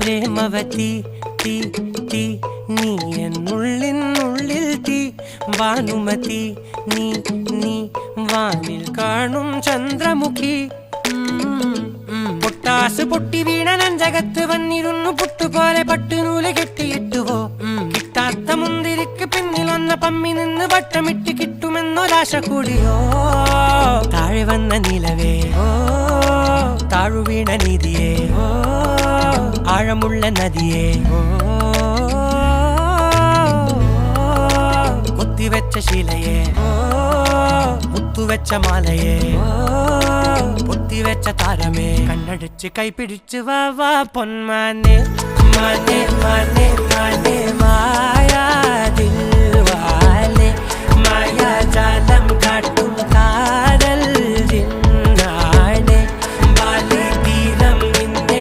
പ്രേമവതി തീ തീ നീ എന്നുള്ളിൽ തീ ഭാനുമതി നീ നീ വാനിൽ കാണും ചന്ദ്രമുഖി പൊട്ടാസ് പൊട്ടി വീണ നെഞ്ചകത്ത് വന്നിരുന്നു പുട്ടുപോലെ പട്ടുനൂല് കെട്ടിയിട്ടുവോ കിട്ടാത്ത മുന്തിരിക്ക് പിന്നിൽ വന്ന പമ്മി നിന്ന് വട്ടമിട്ട് കിട്ടുമെന്നൊരാശ കൂടിയോ താഴെ വന്ന നിലവേ താഴു വീണ നിധിയേ ആഴമുള്ള നദിയേ കൊത്തിവെച്ച ശിലയേ മുത്തുവെച്ച മാലയേ പൊത്തിവെച്ച താരമേ കണ്ണടിച്ച് കൈപിടിച്ച് വാ വാ പൊന്മാനെ മാനെ മാനെ മാനെ മായാ ദിൽവാലെ മായാ ജാല